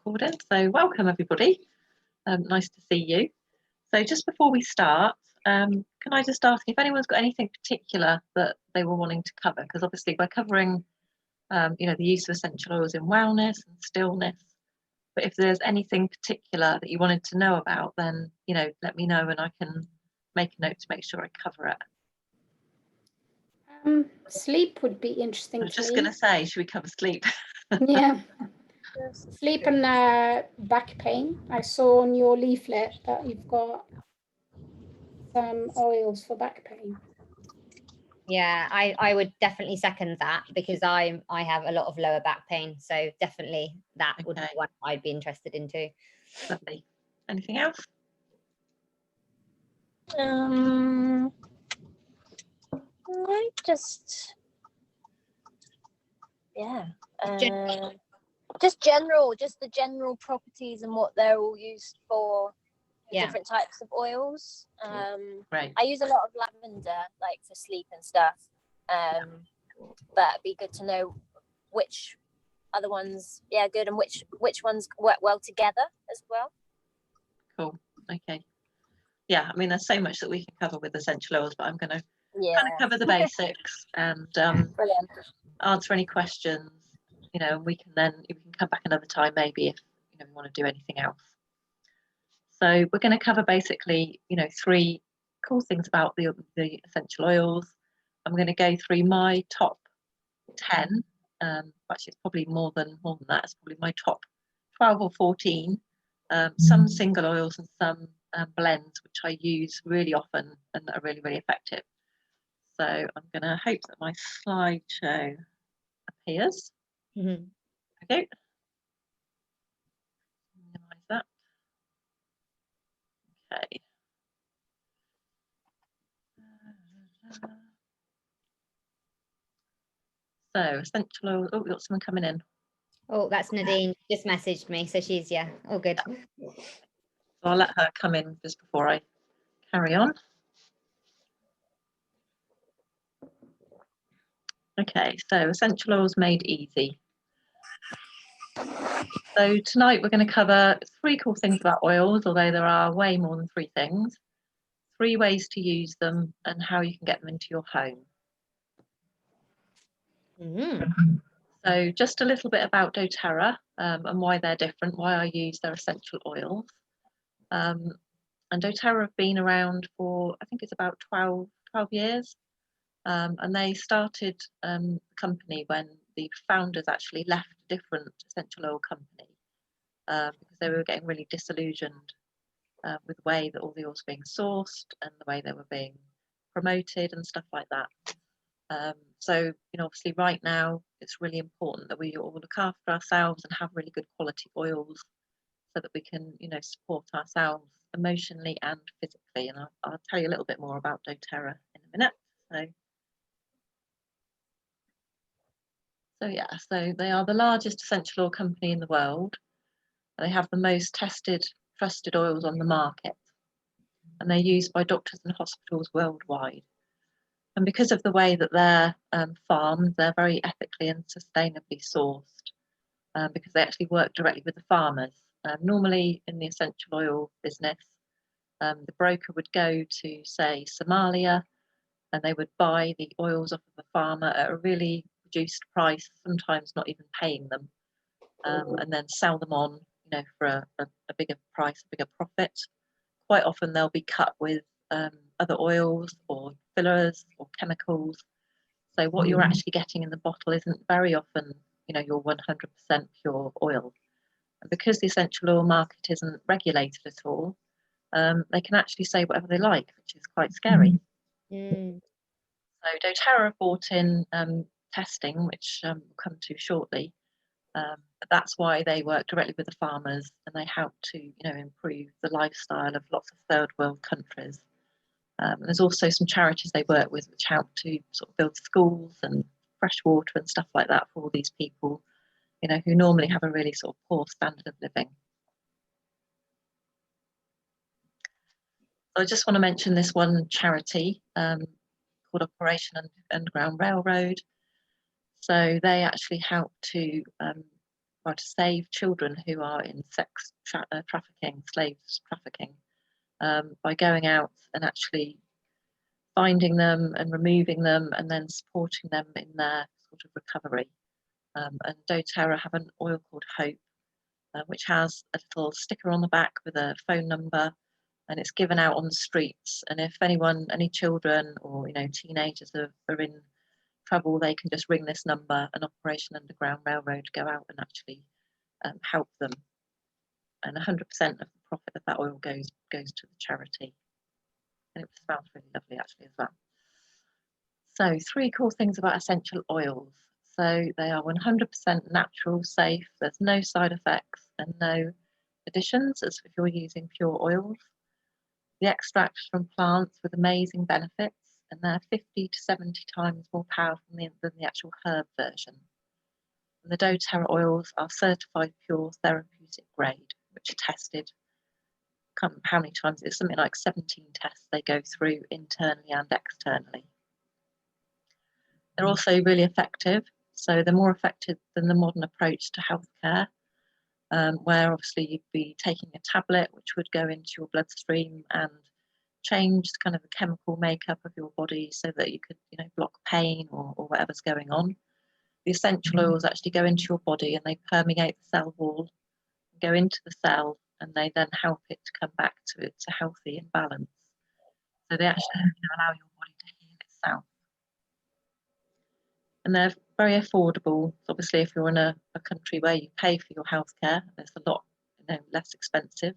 recording. So welcome everybody. Nice to see you. So just before we start, can I just ask if anyone's got anything particular that they were wanting to cover? Because obviously we're covering, the use of essential oils in wellness and stillness. But if there's anything particular that you wanted to know about, then let me know and I can make a note to make sure I cover it. Sleep would be interesting. I was just going to say, should we cover sleep? Yeah. Sleep and back pain. I saw on your leaflet that you've got some oils for back pain. Yeah, I would definitely second that because I have a lot of lower back pain, so definitely that would be one I'd be interested in too. Lovely. Anything else? Just the general properties and what they're all used for. Different types of oils. Right. I use a lot of lavender, like for sleep and stuff. But it'd be good to know which other ones, good, and which ones work well together as well. Cool. Okay. Yeah, I mean, there's so much that we can cover with essential oils, but I'm going to kind of cover the basics and answer any questions. We can come back another time maybe if we want to do anything else. So we're going to cover basically, 3 cool things about the essential oils. I'm going to go through my top 10. Actually, it's probably more than that. It's probably my top 12 or 14. Some single oils and some blends, which I use really often and that are really, really effective. So I'm going to hope that my slideshow appears. Mm-hmm. Okay. Minimize that. Okay. So essential oils. Oh, we've got someone coming in. Oh, that's Nadine. Just messaged me, so she's all good. So I'll let her come in just before I carry on. Okay, so essential oils made easy. So tonight we're going to cover 3 cool things about oils, although there are way more than 3 things. 3 ways to use them and how you can get them into your home. Mm-hmm. So just a little bit about doTERRA and why they're different, why I use their essential oils. And doTERRA have been around for, I think it's about 12 years. And they started the company when the founders actually left a different essential oil company because they were getting really disillusioned with the way that all the oils were being sourced and the way they were being promoted and stuff like that. So, obviously right now it's really important that we all look after ourselves and have really good quality oils so that we can, support ourselves emotionally and physically. And I'll tell you a little bit more about doTERRA in a minute. So they are the largest essential oil company in the world. They have the most tested, trusted oils on the market, and they're used by doctors and hospitals worldwide. And because of the way that they're farmed, they're very ethically and sustainably sourced because they actually work directly with the farmers. Normally in the essential oil business, the broker would go to, say, Somalia, and they would buy the oils off of the farmer at a really reduced price, sometimes not even paying them, and then sell them on, for a bigger price, a bigger profit. Quite often they'll be cut with other oils or fillers or chemicals. So what you're actually getting in the bottle isn't very often, your 100% pure oil. And because the essential oil market isn't regulated at all, they can actually say whatever they like, which is quite scary. Mm. So doTERRA have brought in testing, which we'll come to shortly. But that's why they work directly with the farmers and they help to, improve the lifestyle of lots of third world countries. There's also some charities they work with which help to sort of build schools and fresh water and stuff like that for all these people, who normally have a really sort of poor standard of living. So I just want to mention this one charity called Operation Underground Railroad. So they actually help to or to save children who are in sex trafficking, slaves trafficking, by going out and actually finding them and removing them and then supporting them in their sort of recovery. And doTERRA have an oil called Hope, which has a little sticker on the back with a phone number, and it's given out on the streets. And if any children or teenagers are in trouble, they can just ring this number, and Operation Underground Railroad go out and actually help them. And 100% of the profit of that oil goes to the charity. And it smells really lovely actually as well. So 3 cool things about essential oils. So they are 100% natural, safe, there's no side effects and no additions as if you're using pure oils. The extracts from plants with amazing benefits, and they're 50 to 70 times more powerful than the actual herb version. And the doTERRA oils are certified pure therapeutic grade, which are tested. How many times? It's something like 17 tests they go through internally and externally. They're also really effective. So they're more effective than the modern approach to healthcare, where obviously you'd be taking a tablet which would go into your bloodstream and change kind of the chemical makeup of your body so that you could block pain or whatever's going on. The essential oils actually go into your body and they permeate the cell wall, go into the cell, and they then help it to come back to its healthy and balance. So they actually allow your body to heal itself. And they're very affordable. So obviously, if you're in a country where you pay for your healthcare, it's a lot less expensive.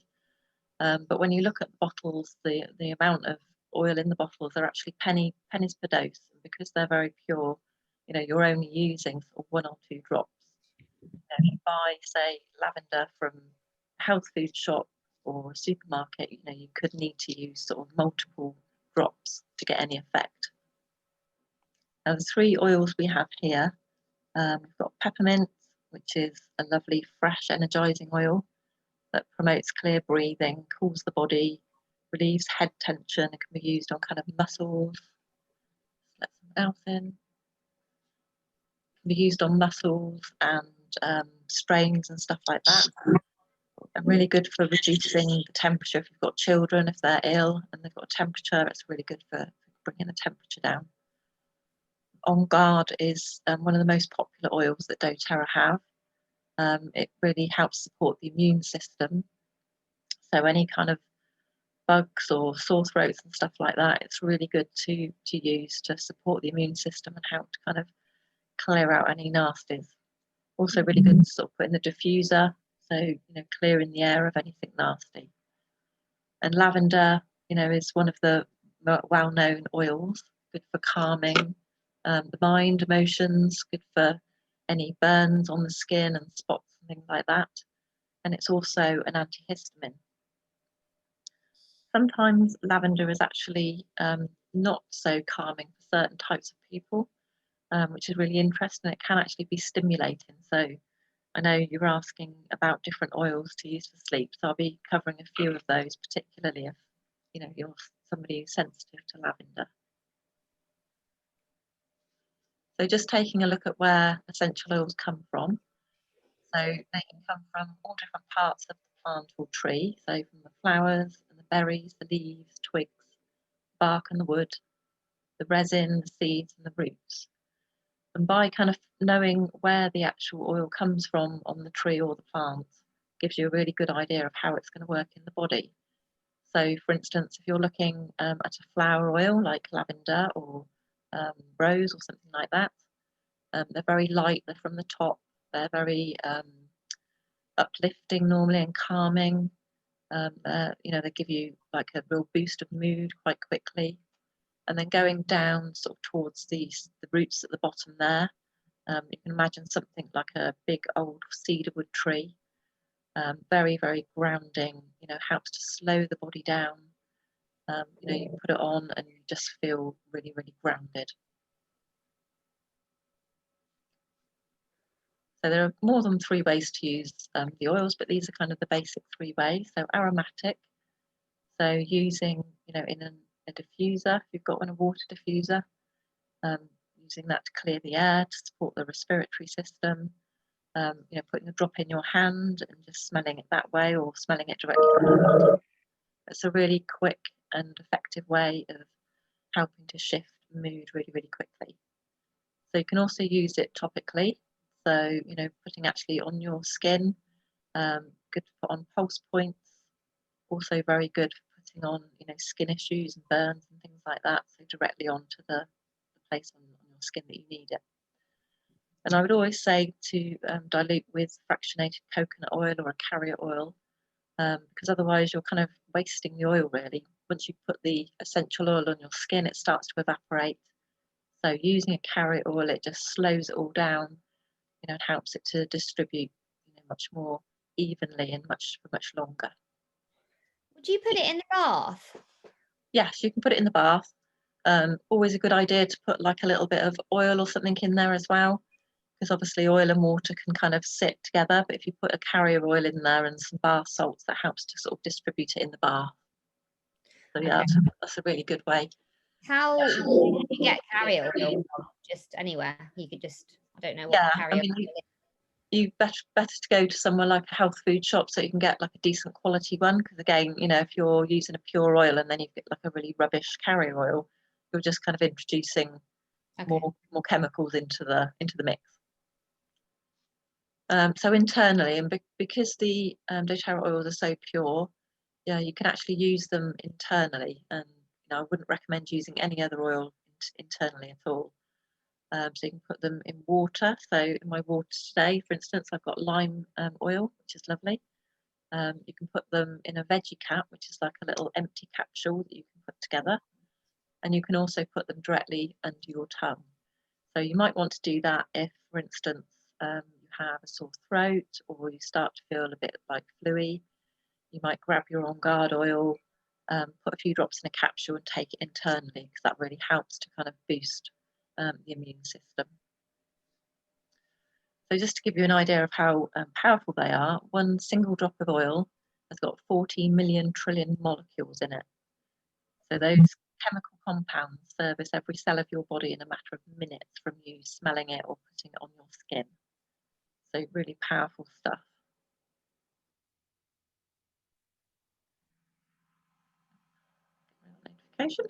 But when you look at the bottles, the amount of oil in the bottles are actually pennies per dose. And because they're very pure, you're only using sort of 1 or 2 drops. If you buy, say, lavender from a health food shop or a supermarket, you could need to use sort of multiple drops to get any effect. Now, the 3 oils we have here, we've got peppermint, which is a lovely, fresh, energizing oil that promotes clear breathing, cools the body, relieves head tension. It can be used on kind of muscles. Let something else in. It can be used on muscles and strains and stuff like that. And really good for reducing the temperature if you've got children, if they're ill and they've got a temperature. It's really good for bringing the temperature down. On Guard is one of the most popular oils that doTERRA have. It really helps support the immune system. So any kind of bugs or sore throats and stuff like that, it's really good to use to support the immune system and help to kind of clear out any nasties. Also really good to sort of put in the diffuser, so clearing the air of anything nasty. And lavender, is one of the well-known oils, good for calming the mind, emotions, good for any burns on the skin and spots and things like that. And it's also an antihistamine. Sometimes lavender is actually not so calming for certain types of people, which is really interesting. It can actually be stimulating. So I know you're asking about different oils to use for sleep, so I'll be covering a few of those, particularly if you're somebody who's sensitive to lavender. So just taking a look at where essential oils come from. So they can come from all different parts of the plant or tree, so from the flowers and the berries, the leaves, twigs, bark and the wood, the resin, the seeds and the roots. And by kind of knowing where the actual oil comes from on the tree or the plant, gives you a really good idea of how it's going to work in the body. So for instance, if you're looking at a flower oil like lavender or rose or something like that, they're very light, they're from the top, they're very uplifting normally and calming. They give you like a real boost of mood quite quickly. And then going down sort of towards the roots at the bottom there, you can imagine something like a big old cedarwood tree. Very, very grounding, helps to slow the body down. You put it on and you just feel really, really grounded. So there are more than 3 ways to use the oils, but these are kind of the basic 3 ways. So aromatic, so using, in a diffuser, if you've got a water diffuser, using that to clear the air, to support the respiratory system. you know, putting a drop in your hand and just smelling it that way, or smelling it directly from the bottle. It's a really quick and effective way of helping to shift mood really, really quickly. So you can also use it topically. So, you know, putting actually on your skin, good to put on pulse points, also very good for putting on, you know, skin issues and burns and things like that. So directly onto the place on your skin that you need it. And I would always say to dilute with fractionated coconut oil or a carrier oil, because otherwise you're kind of wasting the oil really. Once you put the essential oil on your skin, it starts to evaporate. So using a carrier oil, it just slows it all down, you know, and helps it to distribute, you know, much more evenly and for much longer. Would you put it in the bath? Yes, you can put it in the bath. Always a good idea to put like a little bit of oil or something in there as well, because obviously oil and water can kind of sit together. But if you put a carrier oil in there and some bath salts, that helps to sort of distribute it in the bath. So yeah, Okay. that's a really good way. How where did you get carrier oil from? Just anywhere? You could just, I don't know what Yeah, carrier I mean, oil is. you better to go to somewhere like a health food shop so you can get like a decent quality one. Because again, you know, if you're using a pure oil and then you get like a really rubbish carrier oil, you're just kind of introducing more chemicals into the mix. So internally, and because the doTERRA oils are so pure, yeah, you can actually use them internally. And you know, I wouldn't recommend using any other oil internally at all. So you can put them in water. So in my water today, for instance, I've got lime oil, which is lovely. You can put them in a veggie cap, which is like a little empty capsule that you can put together. And you can also put them directly under your tongue. So you might want to do that if, for instance, you have a sore throat or you start to feel a bit like fluey. You might grab your On Guard oil, put a few drops in a capsule and take it internally, because that really helps to kind of boost the immune system. So just to give you an idea of how powerful they are, one single drop of oil has got 40 million trillion molecules in it. So those chemical compounds service every cell of your body in a matter of minutes from you smelling it or putting it on your skin. So really powerful stuff. Notification.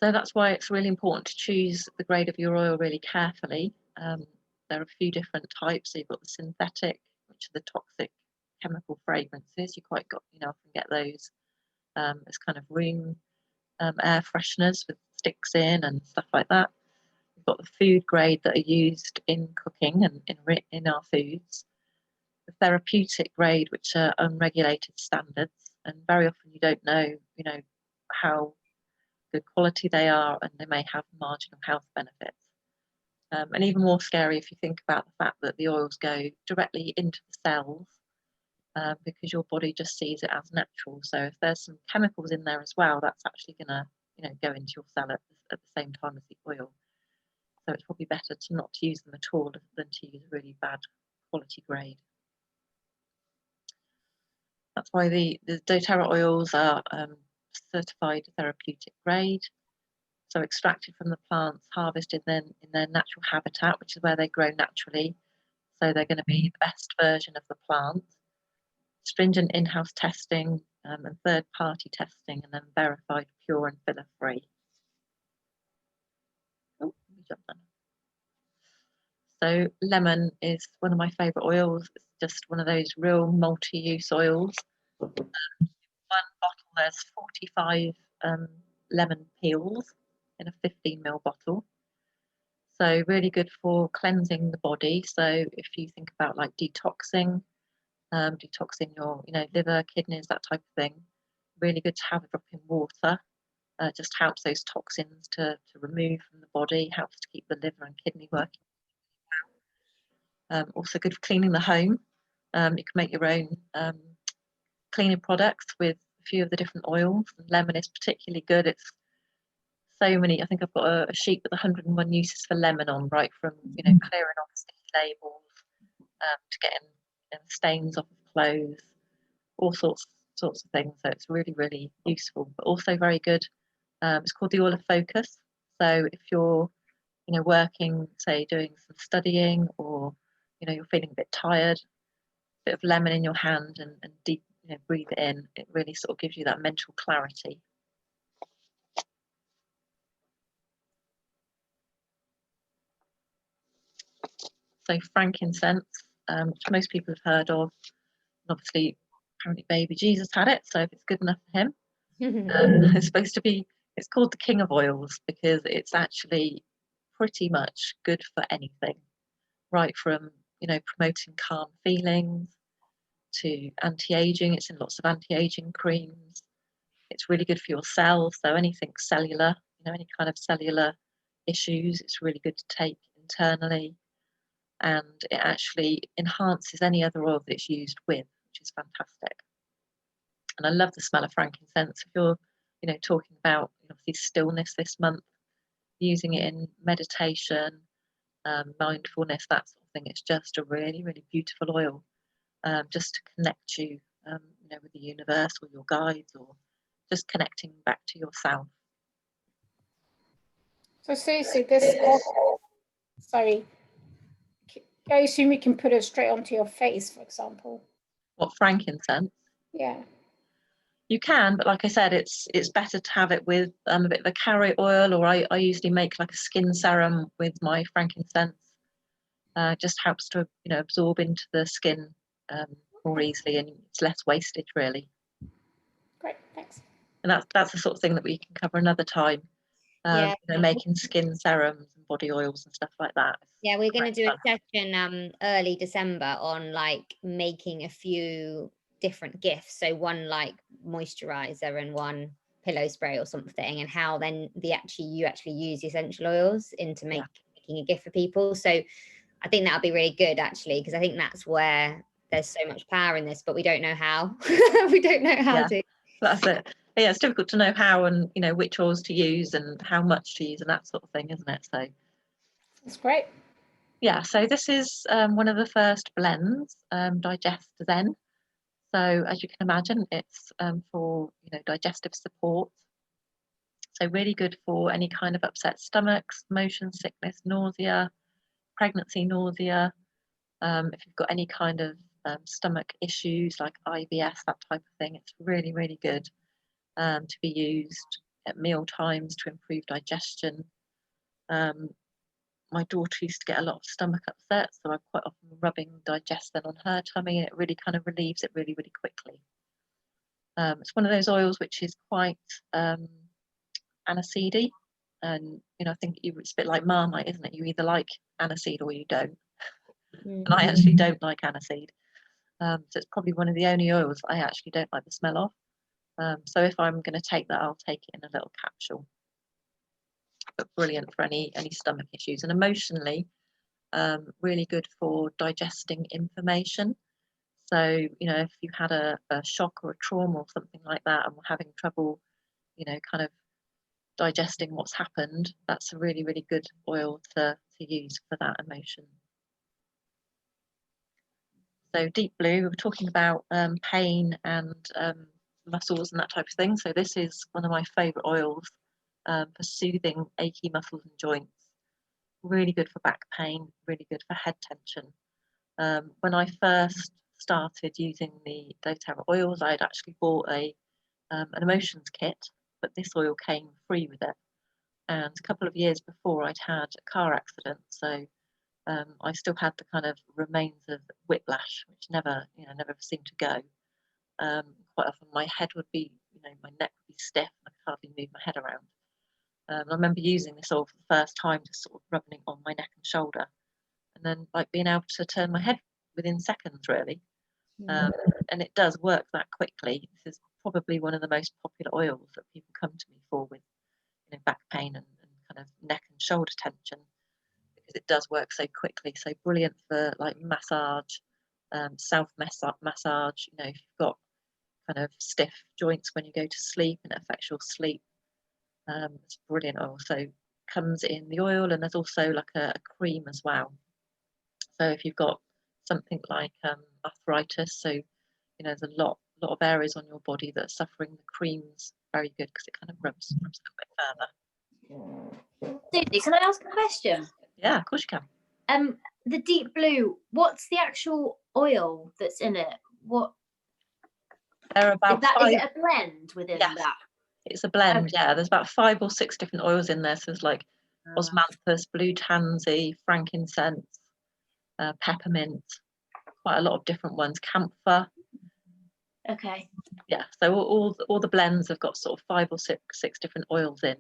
So that's why it's really important to choose the grade of your oil really carefully. There are a few different types. So you've got the synthetic, which are the toxic chemical fragrances. You often get those as kind of room air fresheners with sticks in and stuff like that. We've got the food grade that are used in cooking and in our foods. The therapeutic grade, which are unregulated standards, and very often you don't know, you know, how good quality they are, and they may have marginal health benefits. And even more scary if you think about the fact that the oils go directly into the cells, because your body just sees it as natural. So if there's some chemicals in there as well, that's actually going to, you know, go into your cell at the same time as the oil. So it's probably better to not use them at all than to use a really bad quality grade. That's why the doTERRA oils are certified therapeutic grade. So extracted from the plants, harvested then in their natural habitat, which is where they grow naturally. So they're going to be the best version of the plant. Stringent in-house testing and third-party testing, and then verified pure and filler-free. Oh, let me jump then. So lemon is one of my favourite oils. It's just one of those real multi-use oils. One bottle, there's 45 lemon peels in a 15 ml bottle. So really good for cleansing the body. So if you think about like detoxing your, you know, liver, kidneys, that type of thing, really good to have a drop in water. Just helps those toxins to remove from the body, helps to keep the liver and kidney working. Also good for cleaning the home. You can make your own cleaning products with a few of the different oils. And lemon is particularly good. It's so many. I think I've got a sheet with 101 uses for lemon on, right from, you know, clearing off sticky labels to getting stains off of clothes, all sorts of things. So it's really, really useful, but also very good. It's called the oil of focus. So if you're you know, working, say, doing some studying, or, you know, you're feeling a bit tired, a bit of lemon in your hand and deep, you know, breathe it in. It really sort of gives you that mental clarity. So frankincense, which most people have heard of, and obviously apparently baby Jesus had it, so if it's good enough for him, it's supposed to be, it's called the king of oils because it's actually pretty much good for anything, right from, you know, promoting calm feelings to anti-aging. It's in lots of anti-aging creams. It's really good for your cells, so anything cellular, you know, any kind of cellular issues, it's really good to take internally, and it actually enhances any other oil that it's used with, which is fantastic. And I love the smell of frankincense. If you're, you know, talking about, obviously, stillness this month, using it in meditation, mindfulness, that sort of thing, it's just a really, really beautiful oil, just to connect you, you know, with the universe or your guides, or just connecting back to yourself. So Susie, this, sorry, I assume you can put it straight onto your face, for example. What, frankincense? Yeah. You can, but like I said, it's better to have it with a bit of a carrot oil, or I usually make like a skin serum with my frankincense. Just helps to, you know, absorb into the skin more easily, and it's less wastage, really. Great, thanks. And that's the sort of thing that we can cover another time. Yeah. You know, making skin serums and body oils and stuff like that. Yeah, we're going to do a fun. session early December on like making a few different gifts. So one like moisturizer and one pillow spray or something, and how then you actually use the essential oils into making a gift for people. So I think that'll be really good, actually, because I think that's where there's so much power in this, but we don't know how. We don't know how to. That's it. Yeah, it's difficult to know how, and, you know, which oils to use and how much to use and that sort of thing, isn't it? So That's great. yeah, so this is one of the first blends, Digest Zen. So as you can imagine, it's for, you know, digestive support. So really good for any kind of upset stomachs, motion sickness, nausea, pregnancy nausea. If you've got any kind of stomach issues like IBS, that type of thing, it's really, really good to be used at meal times to improve digestion. My daughter used to get a lot of stomach upset, so I'm quite often rubbing Digest Zen on her tummy, and it really kind of relieves it really, really quickly. It's one of those oils which is quite aniseedy, and, you know, I think it's a bit like Marmite, isn't it? You either like aniseed or you don't. And I actually don't like aniseed, so it's probably one of the only oils I actually don't like the smell of. So if I'm going to take that, I'll take it in a little capsule. But brilliant for any stomach issues, and emotionally, really good for digesting information. So, you know, if you had a shock or a trauma or something like that, and we're having trouble, you know, kind of digesting what's happened, that's a really, really good oil to use for that emotion. So Deep Blue, we were talking about pain and muscles and that type of thing. So this is one of my favourite oils for soothing achy muscles and joints. Really good for back pain, really good for head tension. When I first started using the doTERRA oils, I had actually bought an emotions kit, but this oil came free with it. And a couple of years before, I'd had a car accident, so I still had the kind of remains of whiplash, which never seemed to go. Quite often, my head would be, you know, my neck would be stiff, and I could hardly move my head around. I remember using this oil for the first time, just sort of rubbing it on my neck and shoulder, and then like being able to turn my head within seconds, really. And it does work that quickly. This is probably one of the most popular oils that people come to me for with, you know, back pain and kind of neck and shoulder tension, because it does work so quickly. So brilliant for like massage, self massage. You know, if you've got kind of stiff joints when you go to sleep and it affects your sleep, it's brilliant oil. So comes in the oil, and there's also like a cream as well. So if you've got something like arthritis, so, you know, there's a lot of areas on your body that are suffering, the cream's very good because it kind of rubs a little bit further. Susie, can I ask a question? Yeah, of course you can. The deep blue, what's the actual oil that's in it? What There are about is it five. a blend within Yes. that? It's a blend, Okay. yeah. There's about 5 or 6 different oils in there. So there's like osmanthus, blue tansy, frankincense, peppermint, quite a lot of different ones, camphor. Okay. Yeah, so all the blends have got sort of 5 or 6 different oils in.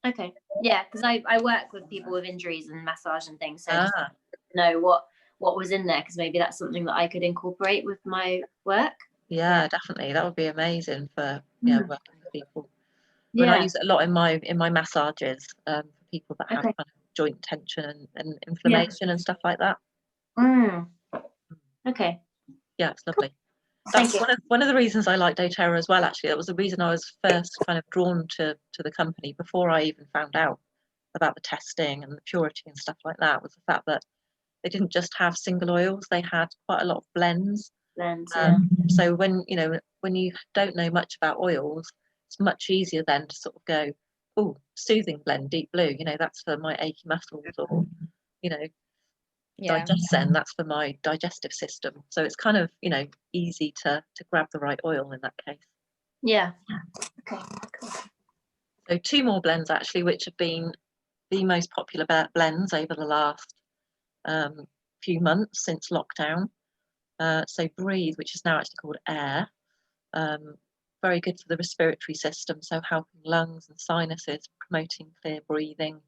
Okay. Yeah, because I work with people with injuries and massage and things, so I just Ah, know what was in there, because maybe that's something that I could incorporate with my work. yeah, definitely. That would be amazing for Mm. working with people. I mean, I Yeah. use it a lot in my massages for people that have Okay. kind of joint tension and inflammation and stuff like that. Mm. Okay. Yeah, it's lovely. Thank That's you. one of the reasons I like doTERRA as well, actually. That was the reason I was first kind of drawn to the company before I even found out about the testing and the purity and stuff like that, was the fact that they didn't just have single oils, they had quite a lot of blends. Blends, yeah. So when you don't know much about oils, it's much easier then to sort of go, oh, soothing blend, deep blue, that's for my achy muscles, or Yeah. Digest-Zen, that's for my digestive system. So it's kind of easy to grab the right oil in that case. Yeah. Okay. Cool. So 2 more blends actually, which have been the most popular blends over the last few months since lockdown. So Breathe, which is now actually called Air, very good for the respiratory system, so helping lungs and sinuses, promoting clear breathing.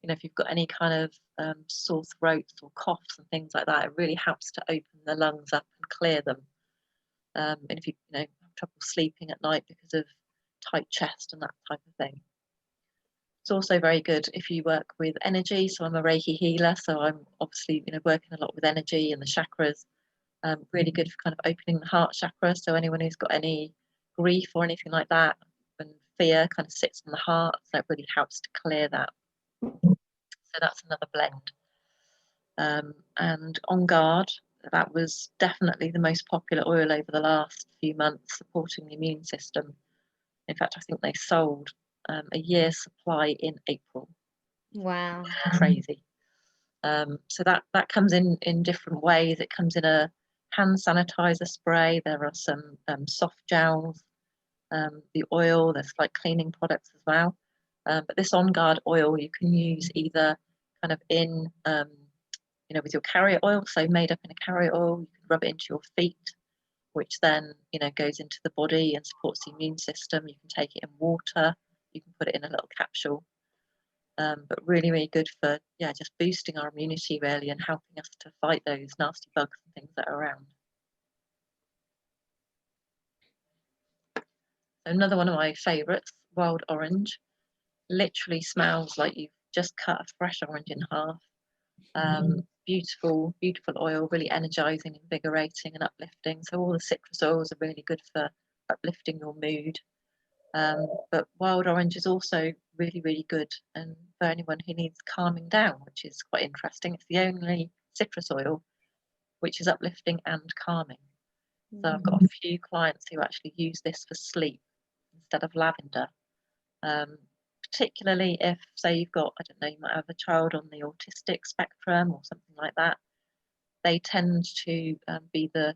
If you've got any kind of sore throats or coughs and things like that, it really helps to open the lungs up and clear them. And if you have trouble sleeping at night because of tight chest and that type of thing. It's also very good if you work with energy. So I'm a Reiki healer, so I'm obviously working a lot with energy and the chakras. Really good for kind of opening the heart chakra. So anyone who's got any grief or anything like that, and fear kind of sits in the heart, so it really helps to clear that. So that's another blend. And On Guard, that was definitely the most popular oil over the last few months, supporting the immune system. In fact, I think they sold a year's supply in April. Wow. Crazy. So that comes in different ways. It comes in a hand sanitizer spray. There are some soft gels, the oil. There's like cleaning products as well. But this On Guard oil you can use either kind of in with your carrier oil, so made up in a carrier oil. You can rub it into your feet, which then goes into the body and supports the immune system. You can take it in water. You can put it in a little capsule. But really, really good for just boosting our immunity really, and helping us to fight those nasty bugs and things that are around. Another one of my favourites, Wild Orange, literally smells like you've just cut a fresh orange in half. Beautiful oil, really energizing, invigorating and uplifting. So all the citrus oils are really good for uplifting your mood. But wild orange is also really, really good, and for anyone who needs calming down, which is quite interesting. It's the only citrus oil which is uplifting and calming. So I've got a few clients who actually use this for sleep instead of lavender. Particularly if, say, you've got, I don't know, you might have a child on the autistic spectrum or something like that. They tend to be the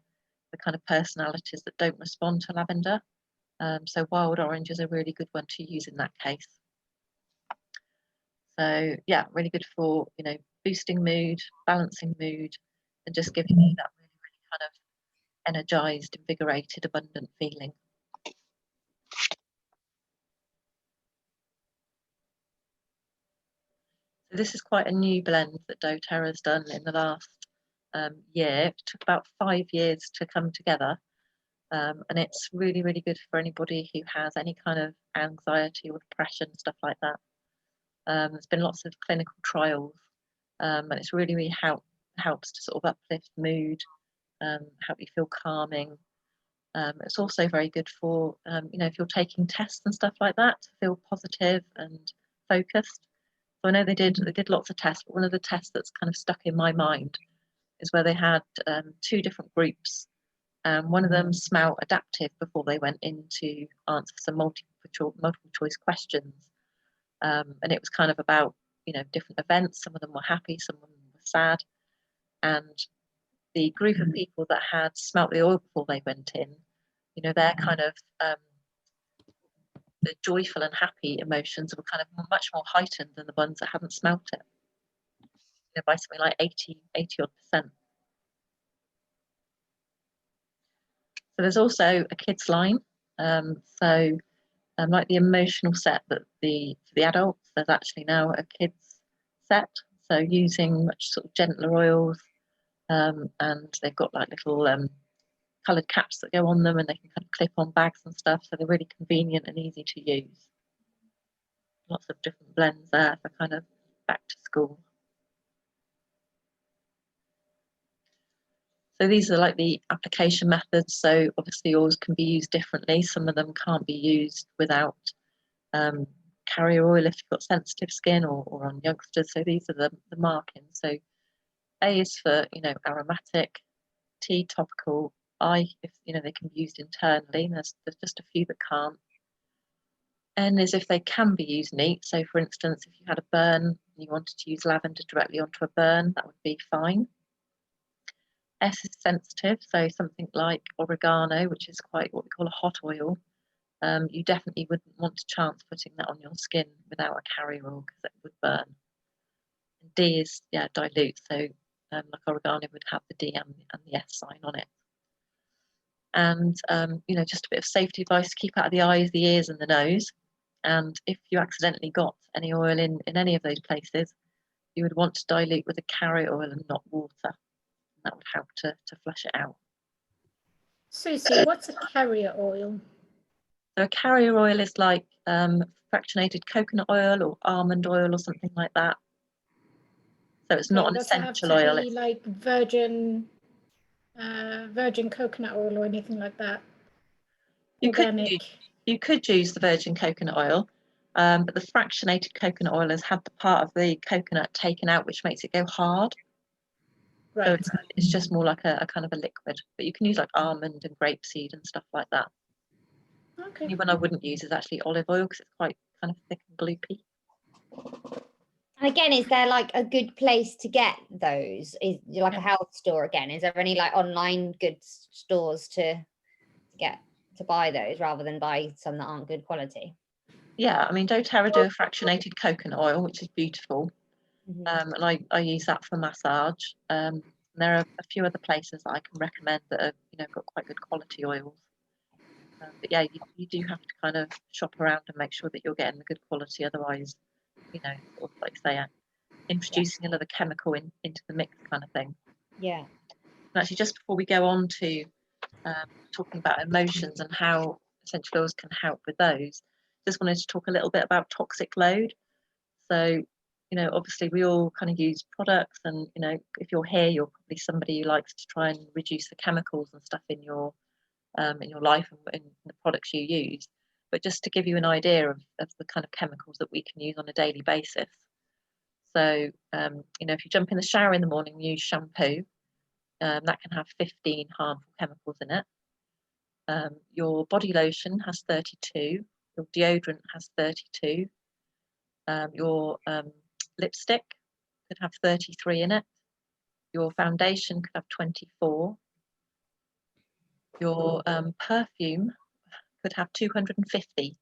kind of personalities that don't respond to lavender. So wild orange is a really good one to use in that case. So yeah, really good for boosting mood, balancing mood, and just giving you that really, really kind of energized, invigorated, abundant feeling. So this is quite a new blend that doTERRA's done in the last year. It took about 5 years to come together, and it's really, really good for anybody who has any kind of anxiety or depression, stuff like that. There's been lots of clinical trials, and it's really, really helps to sort of uplift mood, help you feel calming. It's also very good for if you're taking tests and stuff like that, to feel positive and focused. So I know they did lots of tests, but one of the tests that's kind of stuck in my mind is where they had 2 different groups. One of them smelt adaptive before they went in to answer some multiple choice questions. And it was kind of about, you know, different events. Some of them were happy, some of them were sad. And the group of people that had smelt the oil before they went in, you know, their kind of the joyful and happy emotions were kind of much more heightened than the ones that hadn't smelt it, you know, by something like 80 odd %. So there's also a kids line. Like the emotional set that for the adults, there's actually now a kids set. So using much sort of gentler oils, and they've got like little coloured caps that go on them, and they can kind of clip on bags and stuff. So they're really convenient and easy to use. Lots of different blends there for kind of back to school. So these are like the application methods. So obviously oils can be used differently. Some of them can't be used without carrier oil if you've got sensitive skin, or on youngsters. So these are the markings. So A is for, you know, aromatic, T topical, I, if you know, they can be used internally. There's just a few that can't. N is if they can be used neat. So for instance, if you had a burn and you wanted to use lavender directly onto a burn, that would be fine. S is sensitive, so something like oregano, which is quite what we call a hot oil. You definitely wouldn't want to chance putting that on your skin without a carrier oil because it would burn. And D is, yeah, dilute, so like oregano would have the D and the S sign on it. And you know, just a bit of safety advice: keep out of the eyes, the ears, and the nose. And if you accidentally got any oil in any of those places, you would want to dilute with a carrier oil and not water. That would help to flush it out. Susie, what's a carrier oil? So a carrier oil is like fractionated coconut oil or almond oil or something like that. So it's not an essential oil. Does it have to be like virgin coconut oil or anything like that? You Organic. you could use the virgin coconut oil, but the fractionated coconut oil has had the part of the coconut taken out, which makes it go hard. Right. So it's just more like a kind of a liquid. But you can use like almond and grapeseed and stuff like that. Okay. The only one I wouldn't use is actually olive oil because it's quite kind of thick and gloopy. And again, is there like a good place to get those? Is like a health store again? Is there any like online goods stores to buy those rather than buy some that aren't good quality? Yeah, I mean, doTERRA do a fractionated coconut oil, which is beautiful. Mm-hmm. And I use that for massage. There are a few other places that I can recommend that are, you know, got quite good quality oils. But yeah, you do have to kind of shop around and make sure that you're getting the good quality. Otherwise, you know, sort of like say, introducing another chemical into the mix kind of thing. Yeah. And actually, just before we go on to talking about emotions and how essential oils can help with those, just wanted to talk a little bit about toxic load. So, you know, obviously we all kind of use products, and you know, if you're here, you're probably somebody who likes to try and reduce the chemicals and stuff in your life and in the products you use. But just to give you an idea of the kind of chemicals that we can use on a daily basis. So, you know, if you jump in the shower in the morning and use shampoo, that can have 15 harmful chemicals in it. Your body lotion has 32. Your deodorant has 32. Your lipstick could have 33 in it. Your foundation could have 24. Your perfume could have 250.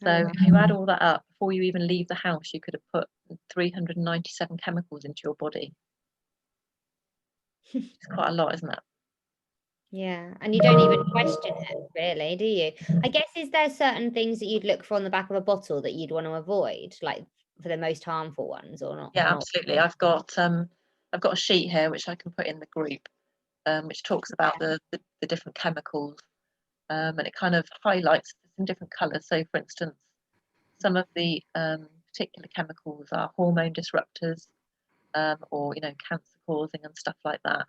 So if you add all that up, before you even leave the house, you could have put 397 chemicals into your body. It's quite a lot, isn't it? Yeah, and you don't even question it, really, do you? I guess, is there certain things that you'd look for on the back of a bottle that you'd want to avoid, like for the most harmful ones, or not? Yeah, not? absolutely. I've got a sheet here which I can put in the group, which talks about the different chemicals, and it kind of highlights in different colours. So, for instance, some of the particular chemicals are hormone disruptors, or you know, cancer causing and stuff like that.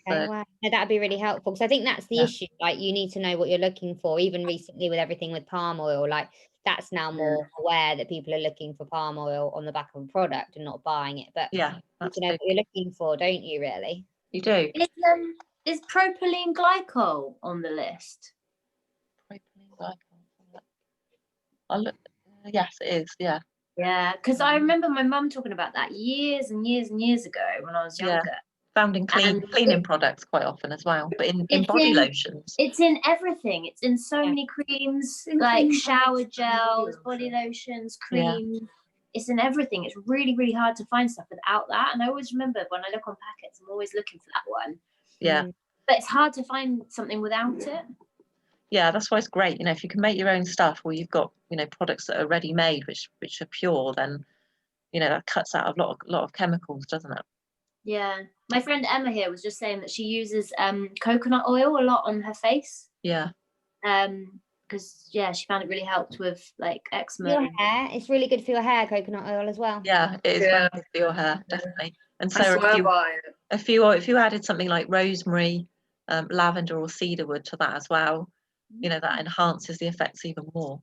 Okay, wow. No, that'd be really helpful, because I think that's the issue. Like, you need to know what you're looking for. Even recently with everything with palm oil, like that's now more aware that people are looking for palm oil on the back of a product and not buying it. But yeah, you know what you're looking for, don't you? Really? You do. Is propylene glycol on the list? Propylene glycol. I'll look. Yes, it is. Yeah. Yeah, because I remember my mum talking about that years and years and years ago when I was Yeah. younger. Found in And cleaning products quite often as well, but in It's body in- lotions. It's in everything. It's in so Yeah. many creams, In like cream shower products, gels, body body lotions, Yeah. creams. It's in everything. It's really, really hard to find stuff without that. And I always remember when I look on packets, I'm always looking for that one. Yeah. But it's hard to find something without it. Yeah, that's why it's great. You know, if you can make your own stuff, or you've got, you know, products that are ready made, which are pure, then, you know, that cuts out a lot of chemicals, doesn't it? Yeah. My friend Emma here was just saying that she uses coconut oil a lot on her face. Yeah. Because she found it really helped with like eczema. Your hair, it's really good for your hair, coconut oil as well. Yeah, it is Yeah. very good for your hair, definitely. And I so swear by it. if you added something like rosemary, lavender or cedarwood to that as well, you know, that enhances the effects even more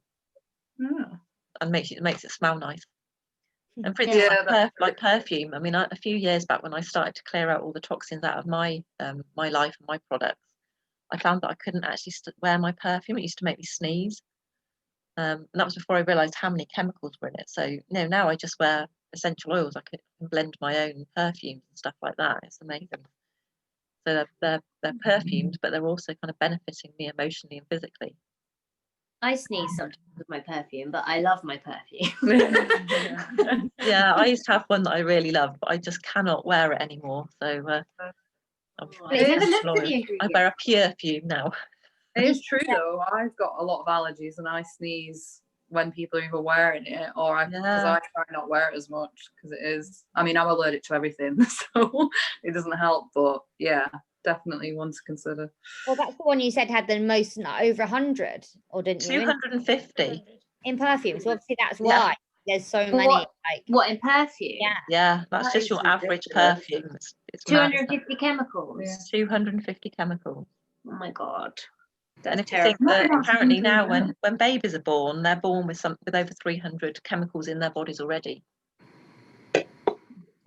Yeah. and makes it smell nice. And for Yeah, instance, that's like perfume, I mean, a few years back when I started to clear out all the toxins out of my my life and my products, I found that I couldn't actually wear my perfume. It used to make me sneeze. And that was before I realised how many chemicals were in it. So, you know, now I just wear essential oils. I can blend my own perfumes and stuff like that. It's amazing. So they're perfumed, but they're also kind of benefiting me emotionally and physically. I sneeze sometimes with my perfume, but I love my perfume. Yeah, I used to have one that I really loved, but I just cannot wear it anymore. So I'm But you've never looked at the I ingredients. wear a pure fume now. It is true though. I've got a lot of allergies and I sneeze when people are either wearing it or because Yeah. I try not wear it as much because it is. I mean, I'm allergic to everything, so it doesn't help. But yeah, definitely one to consider. Well, that's the one you said had the most, over 100, or didn't you? 250. In perfume. So obviously that's Yeah. why there's so But many. Like, What in perfume? yeah. Yeah, that's That just is your average ridiculous. perfume. It's mad, isn't it? 250 chemicals. Yeah. 250 chemicals. Oh my god. And That's if you think terrible. that apparently now when babies are born, they're born with over 300 chemicals in their bodies already.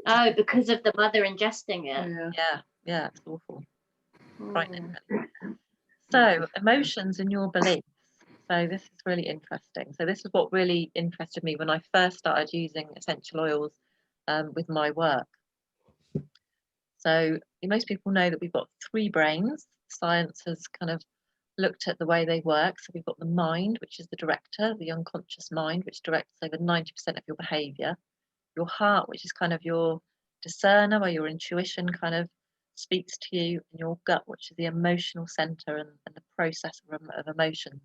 Oh, because of the mother ingesting it. Yeah. Yeah, it's awful. Frightening. Mm. So emotions and your beliefs. So this is really interesting. So this is what really interested me when I first started using essential oils with my work. So most people know that we've got 3 brains. Science has kind of looked at the way they work. So we've got the mind, which is the director, the unconscious mind, which directs over 90% of your behavior. Your heart, which is kind of your discerner, where your intuition kind of speaks to you, and your gut, which is the emotional center and the processor of emotions.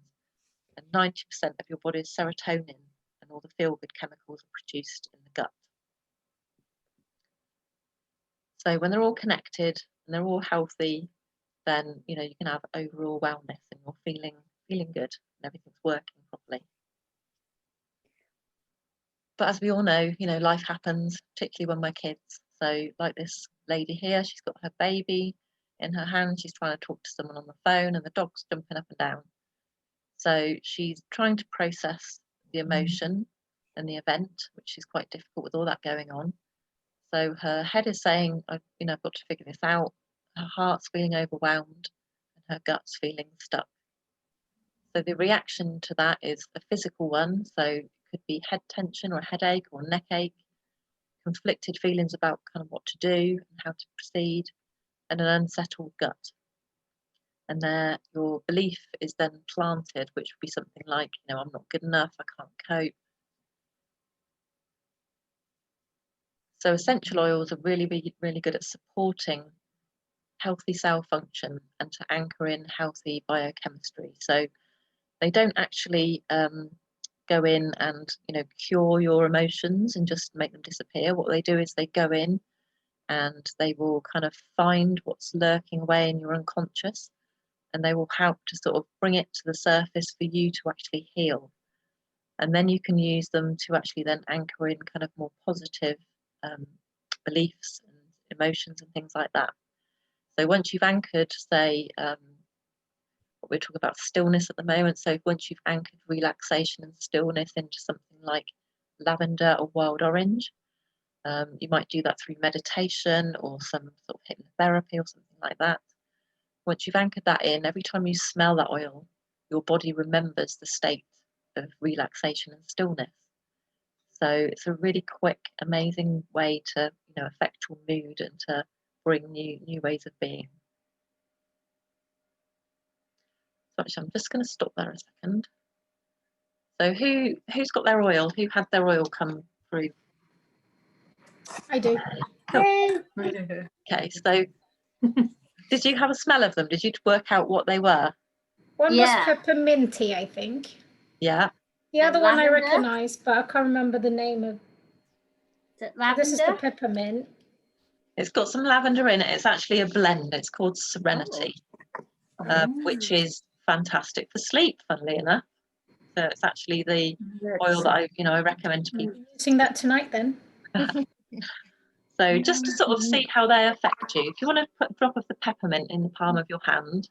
And 90% of your body's serotonin and all the feel-good chemicals are produced in the gut. So when they're all connected and they're all healthy, then you know you can have overall wellness and you're feeling good and everything's working properly. But as we all know, you know, life happens, particularly when we're kids. So like this lady here, she's got her baby in her hand, she's trying to talk to someone on the phone and the dog's jumping up and down. So she's trying to process the emotion and the event, which is quite difficult with all that going on. So her head is saying, I've got to figure this out. Her heart's feeling overwhelmed and her gut's feeling stuck. So the reaction to that is a physical one. So it could be head tension or a headache or neck ache, conflicted feelings about kind of what to do and how to proceed, and an unsettled gut. And there your belief is then planted, which would be something like, I'm not good enough, I can't cope. So essential oils are really, really, really good at supporting healthy cell function and to anchor in healthy biochemistry. So they don't actually go in and cure your emotions and just make them disappear. What they do is they go in and they will kind of find what's lurking away in your unconscious, and they will help to sort of bring it to the surface for you to actually heal. And then you can use them to actually then anchor in kind of more positive beliefs and emotions and things like that. So once you've anchored, say, what we're talking about stillness at the moment. So once you've anchored relaxation and stillness into something like lavender or wild orange, you might do that through meditation or some sort of hypnotherapy or something like that. Once you've anchored that in, every time you smell that oil, your body remembers the state of relaxation and stillness. So it's a really quick, amazing way to, affect your mood and to bring new ways of being. So actually, I'm just going to stop there a second. So who's got their oil? Who had their oil come through? I do. Okay, so did you have a smell of them? Did you work out what they were? One Yeah. was pepperminty, I think. Yeah. The And other one I lavender? recognize, but I can't remember the name of. Is it So this is the lavender? peppermint. It's got some lavender in it. It's actually a blend. It's called Serenity, which is fantastic for sleep, funnily enough. So it's actually the oil that I recommend to people. Using that tonight then. So just to sort of see how they affect you, if you want to put a drop of the peppermint in the palm of your hand.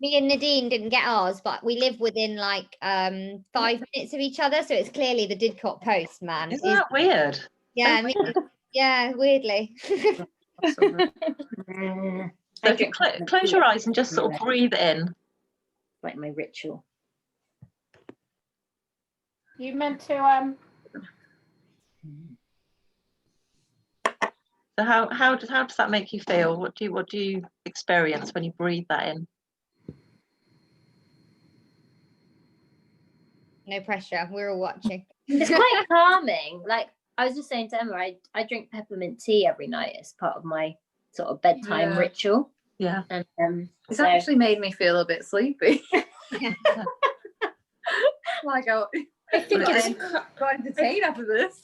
Me and Nadine didn't get ours, but we live within like 5 minutes of each other, so it's clearly the Didcot post, man. Isn't that weird? Yeah, yeah, weirdly. So if you close your eyes and just sort of breathe in. Like my ritual. You meant to So how does that make you feel? What do you experience when you breathe that in? No pressure. We're all watching. It's quite calming. Like I was just saying to Emma, I drink peppermint tea every night as part of my sort of bedtime ritual. Yeah. And It's so actually made me feel a bit sleepy. Like I think it's got entertained after this.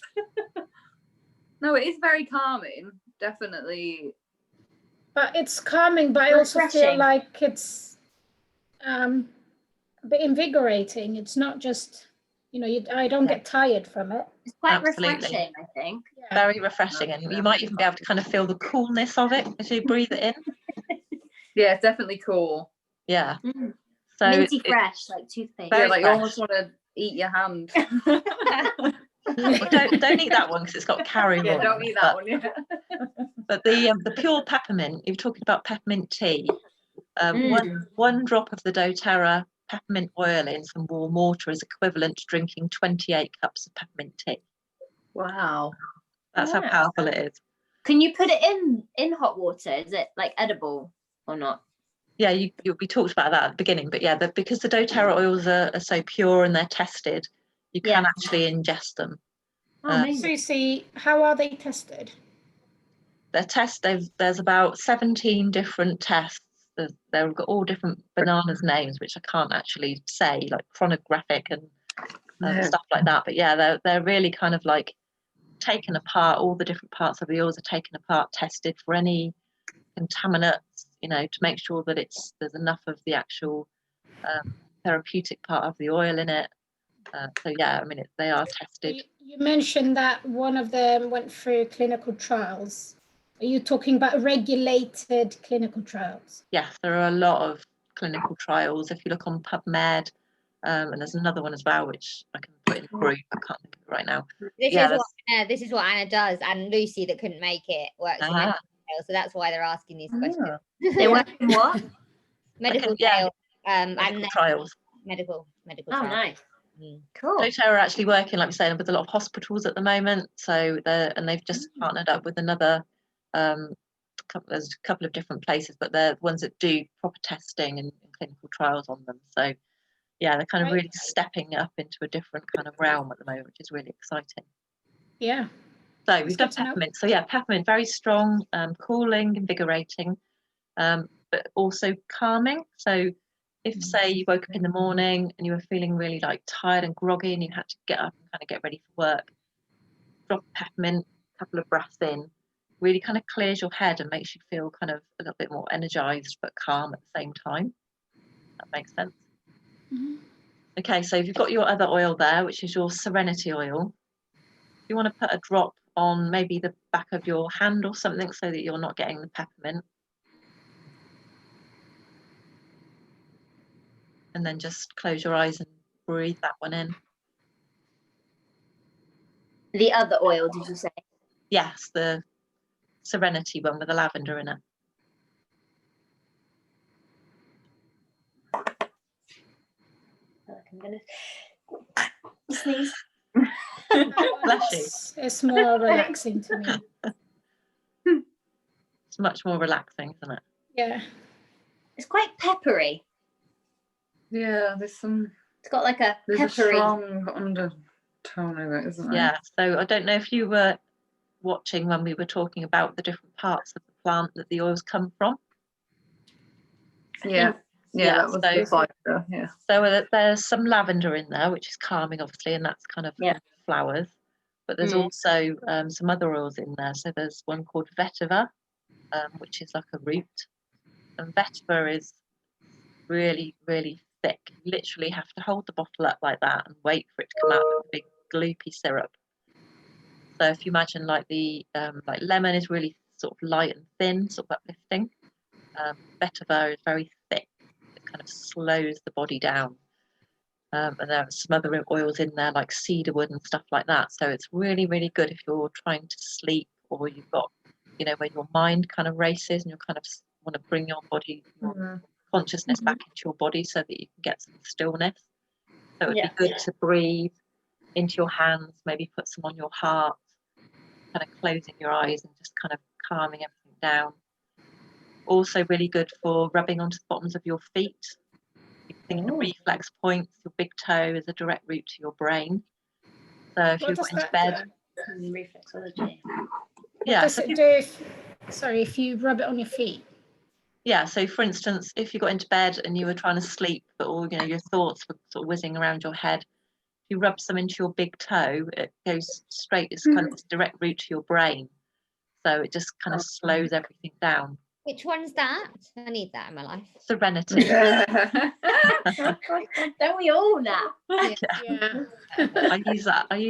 No, it is very calming, definitely. but it's calming, but I also feel Refreshing. like it's a bit invigorating. It's not just, I don't get tired from it. it's quite Absolutely. refreshing, I think. Yeah. Very refreshing, and you might even be able to kind of feel the coolness of it as you breathe it in. Yeah, it's definitely cool. Yeah. Mm. So Minty fresh, like toothpaste. Very Yeah, like you fresh. almost want to eat your hand. well, don't eat that one because it's got carry Yeah, oil. don't eat that one. Yeah. But the pure peppermint, you're talking about peppermint tea. One drop of the doTERRA peppermint oil in some warm water is equivalent to drinking 28 cups of peppermint tea. Wow. That's how powerful it is. Can you put it in hot water? Is it like edible or not? Yeah, we talked about that at the beginning, but yeah, because the doTERRA oils are so pure and they're tested, you can actually ingest them. Susie, how are they tested? There's about 17 different tests. They've got all different bananas names, which I can't actually say, like chronographic and stuff like that. But yeah, they're really kind of like taken apart. All the different parts of the oils are taken apart, tested for any contaminants, to make sure that there's enough of the actual therapeutic part of the oil in it. So yeah, I mean, they are tested. You mentioned that one of them went through clinical trials. Are you talking about regulated clinical trials? Yes, there are a lot of clinical trials. If you look on PubMed, and there's another one as well, which I can put in the group. I can't think of it right now. This is what Anna does, and Lucy that couldn't make it works in medical sales, so that's why they're asking these questions. They work in what? Medical yeah, sales, medical and trials. Medical Oh, trials. nice. Mm. Cool. doTERRA are actually working, like we said, with a lot of hospitals at the moment. So they've just partnered up with another there's a couple of different places, but they're the ones that do proper testing and clinical trials on them. So yeah, they're kind of really stepping up into a different kind of realm at the moment, which is really exciting. Yeah. So we've done peppermint. So yeah, peppermint, very strong, cooling, invigorating, but also calming. So if, say, you woke up in the morning and you were feeling really like tired and groggy and you had to get up and kind of get ready for work, drop peppermint, a couple of breaths in, really kind of clears your head and makes you feel kind of a little bit more energized but calm at the same time. That makes sense. Okay, so you've got your other oil there, which is your Serenity oil. You want to put a drop on maybe the back of your hand or something so that you're not getting the peppermint. And then just close your eyes and breathe that one in. The other oil, did you say? Yes, the Serenity one with the lavender in it. I'm gonna sneeze. Bless you. It's more relaxing to me. It's much more relaxing, isn't it? Yeah. It's quite peppery. Yeah, there's It's got like a a peppery. strong undertone of it, isn't there? Yeah. So I don't know if you were watching when we were talking about the different parts of the plant that the oils come from. Yeah. Yeah, That was so- the fighter. Yeah. So there's some lavender in there, which is calming, obviously, and that's kind of Yeah. flowers. But there's Mm. also some other oils in there. So there's one called vetiver, which is like a root. And vetiver is really, really thick. You literally have to hold the bottle up like that and wait for it to come out of a big gloopy syrup. So if you imagine like the like lemon is really sort of light and thin, sort of uplifting. Vetiver is very thick. It kind of slows the body down. And there are some other oils in there like cedarwood and stuff like that. So it's really, really good if you're trying to sleep, or you've got, when your mind kind of races and you kind of want to bring your body, your consciousness back into your body so that you can get some stillness. So it would be good to breathe into your hands, maybe put some on your heart, kind of closing your eyes and just kind of calming everything down. Also really good for rubbing onto the bottoms of your feet. You think the reflex points, your big toe is a direct route to your brain. So if What you does got into that bed, do? Reflexology. yeah, Does so it do if you rub it on your feet? yeah. So for instance, if you got into bed and you were trying to sleep, but all your thoughts were sort of whizzing around your head, if you rub some into your big toe, it goes straight. It's kind of this direct route to your brain. So it just kind of slows everything down. Which one's that? I need that in my life. Serenity. Don't we all now? Yeah. I use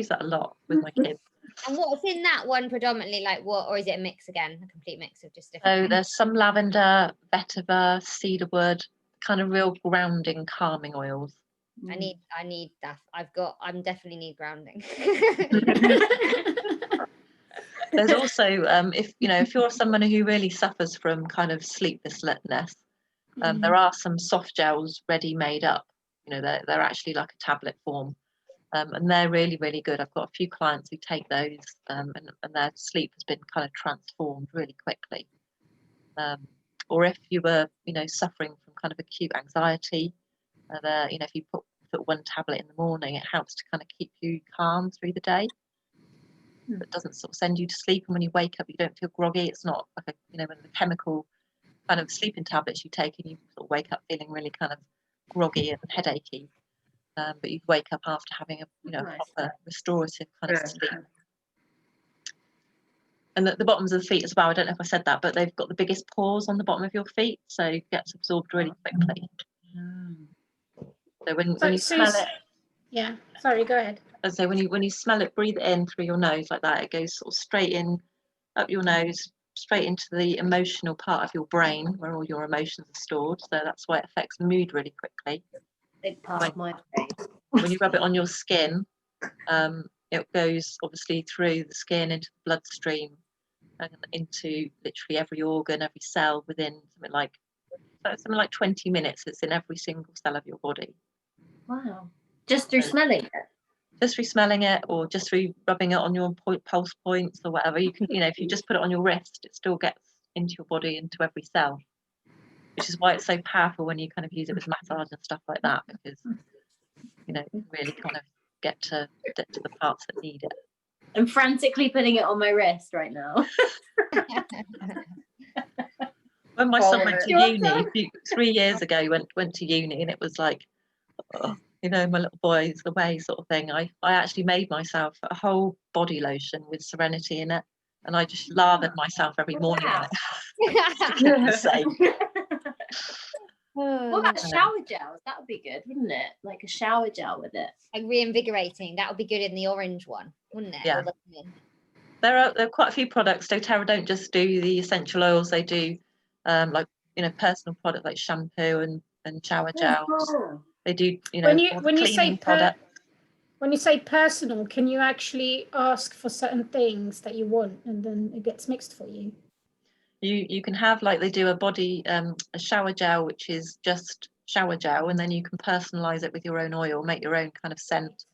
that a lot with my kids. And what's in that one predominantly, like what, or is it a mix again, a complete mix of just So different? there's some lavender, vetiver, cedarwood, kind of real grounding, calming oils. I need that. I'm definitely need grounding. There's also if you're someone who really suffers from kind of sleeplessness, there are some soft gels ready made up. They're actually like a tablet form. And they're really, really good. I've got a few clients who take those, and their sleep has been kind of transformed really quickly. Or if you were, suffering from kind of acute anxiety, if you put one tablet in the morning, it helps to kind of keep you calm through the day. It doesn't sort of send you to sleep, and when you wake up, you don't feel groggy. It's not like when the chemical kind of sleeping tablets you take, and you sort of wake up feeling really kind of groggy and headachy. But you wake up after having a proper restorative kind of sleep. And the bottoms of the feet as well, I don't know if I said that, but they've got the biggest pores on the bottom of your feet, so it gets absorbed really quickly. So when you smell it, yeah, sorry, go ahead. so when you smell it, breathe it in through your nose like that. It goes sort of straight in up your nose, straight into the emotional part of your brain where all your emotions are stored. So that's why it affects mood really quickly. Big part of my face. When you rub it on your skin, it goes obviously through the skin into the bloodstream and into literally every organ, every cell within something like 20 minutes. It's in every single cell of your body. Wow. Just through smelling it? Just through smelling it, or just through rubbing it on your pulse points or whatever. You can, if you just put it on your wrist, it still gets into your body, into every cell, which is why it's so powerful when you kind of use it with massage and stuff like that, because really kind of get to the parts that need it. I'm frantically putting it on my wrist right now. When my son went to uni 3 years ago, he went to uni, and it was like, my little boy's away sort of thing. I actually made myself a whole body lotion with Serenity in it, and I just lathered myself every morning. What about shower gels? That would be good, wouldn't it? Like a shower gel with it. Like reinvigorating. That would be good in the orange one, wouldn't it? Yeah. There are quite a few products. doTERRA don't just do the essential oils. They do personal products like shampoo and shower gels. Cool. They do When you say personal, can you actually ask for certain things that you want and then it gets mixed for you? You can have, like, they do a body a shower gel which is just shower gel, and then you can personalize it with your own oil, make your own kind of scent.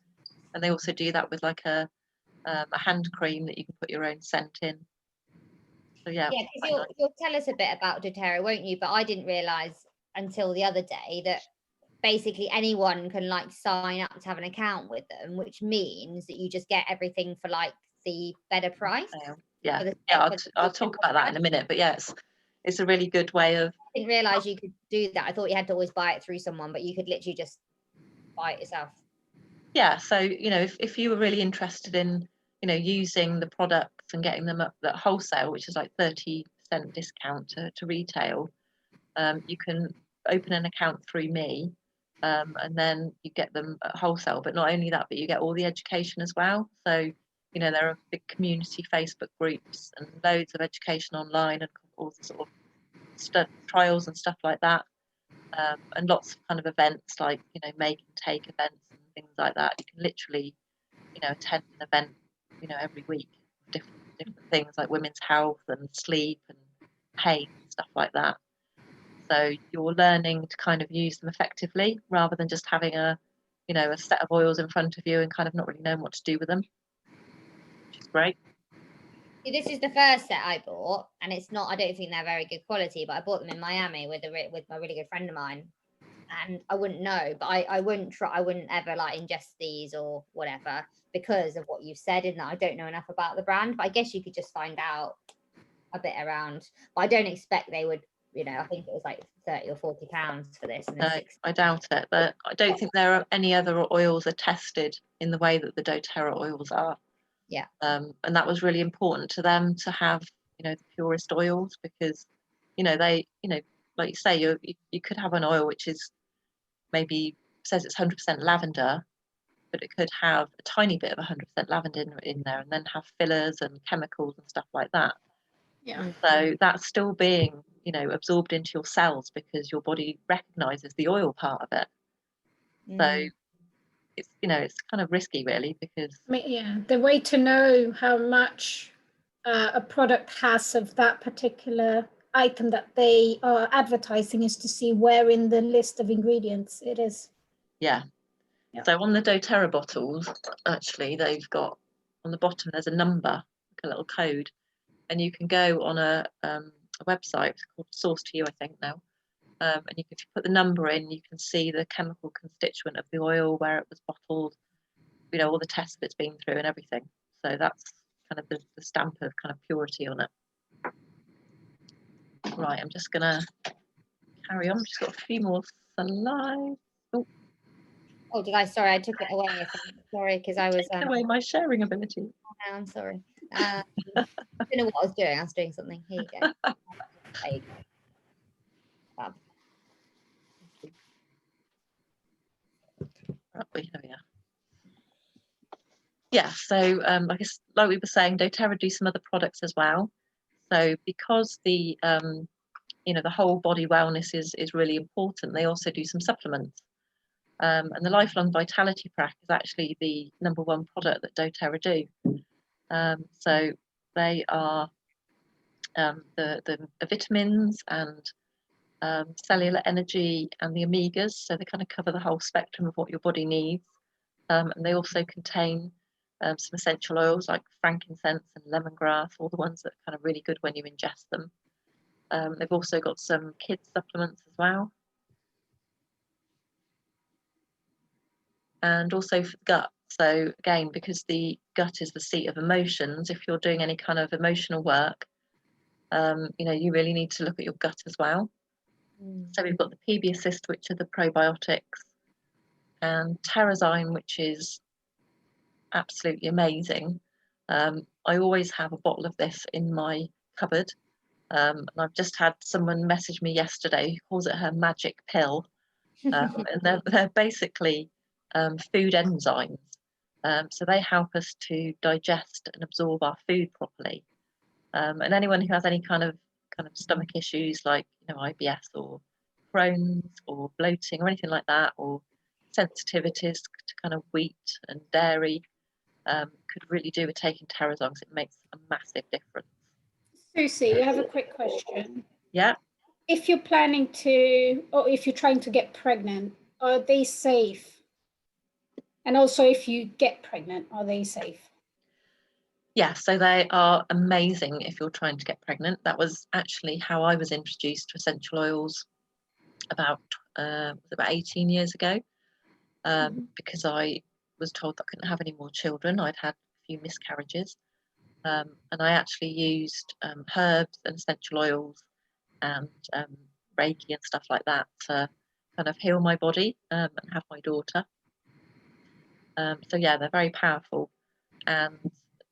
And they also do that with like a hand cream that you can put your own scent in. So yeah, Yeah, because you'll tell us a bit about doTERRA, won't you? But I didn't realize until the other day that basically anyone can like sign up to have an account with them, which means that you just get everything for like the better price. Yeah, I'll talk about that in a minute. But yeah, it's a really good way of. I didn't realize you could do that. I thought you had to always buy it through someone, but you could literally just buy it yourself. Yeah, so you know, if you were really interested in, you know, using the products and getting them at wholesale, which is like 30% discount to retail, you can open an account through me, and then you get them at wholesale. But not only that, but you get all the education as well. So, you know, there are big community Facebook groups and loads of education online and all the sort of trials and stuff like that, and lots of kind of events like, you know, make and take events and things like that. You can literally, you know, attend an event, you know, every week, different things like women's health and sleep and pain and stuff like that. So you're learning to kind of use them effectively rather than just having a, you know, a set of oils in front of you and kind of not really knowing what to do with them, which is great. This is the first set I bought, and it's not. I don't think they're very good quality, but I bought them in Miami with my really good friend of mine, and I wouldn't know, but I wouldn't try. I wouldn't ever like ingest these or whatever because of what you said, and I don't know enough about the brand. But I guess you could just find out a bit around. But I don't expect they would. You know, I think it was like £30 or £40 for this. And No, I doubt it, but I don't think there are any other oils are tested in the way that the doTERRA oils are. Yeah. And that was really important to them to have, you know, the purest oils because, you know, they, you know, like you say, you could have an oil which is maybe says it's 100% lavender, but it could have a tiny bit of 100% lavender in there and then have fillers and chemicals and stuff like that. Yeah. So that's still being, you know, absorbed into your cells because your body recognizes the oil part of it. So it's, you know, it's kind of risky really because I mean, yeah, the way to know how much a product has of that particular item that they are advertising is to see where in the list of ingredients it is. yeah. Yeah. So on the doTERRA bottles, actually, they've got on the bottom there's a number, like a little code, and you can go on a website called Source to You, I think now, and if you put the number in, you can see the chemical constituent of the oil, where it was bottled, you know, all the tests it's been through and everything. So that's kind of the stamp of kind of purity on it. Right, I'm just gonna carry on. Just got a few more slides. Oh, did I? Sorry, I took it away. Sorry, because I was taking away my sharing ability. Oh, I'm sorry. I don't know what I was doing. I was doing something. Here you go. There you go. Fab. Yeah, so I guess like we were saying, doTERRA do some other products as well. So because the you know, the whole body wellness is really important, they also do some supplements. And the Lifelong Vitality Pack is actually the #1 product that doTERRA do. So they are the vitamins and cellular energy and the omegas. So they kind of cover the whole spectrum of what your body needs. And they also contain some essential oils like frankincense and lemongrass, all the ones that are kind of really good when you ingest them. They've also got some kids supplements as well. And also for the gut. So again, because the gut is the seat of emotions, if you're doing any kind of emotional work, you know, you really need to look at your gut as well. So we've got the PB Assist, which are the probiotics, and Terrazyme, which is absolutely amazing. I always have a bottle of this in my cupboard. And I've just had someone message me yesterday who calls it her magic pill. And they're basically food enzymes. So they help us to digest and absorb our food properly. And anyone who has any kind of stomach issues like, you know, IBS or Crohn's or bloating or anything like that, or sensitivities to kind of wheat and dairy, could really do with taking Terrazyme because it makes a massive difference. Susie, I have a quick question. Yeah. if you're planning to, or if you're trying to get pregnant, are they safe? And also, if you get pregnant, are they safe? Yeah, so they are amazing if you're trying to get pregnant. That was actually how I was introduced to essential oils about 18 years ago, because I was told that I couldn't have any more children. I'd had a few miscarriages, and I actually used herbs and essential oils and Reiki and stuff like that to kind of heal my body and have my daughter. So yeah, they're very powerful, and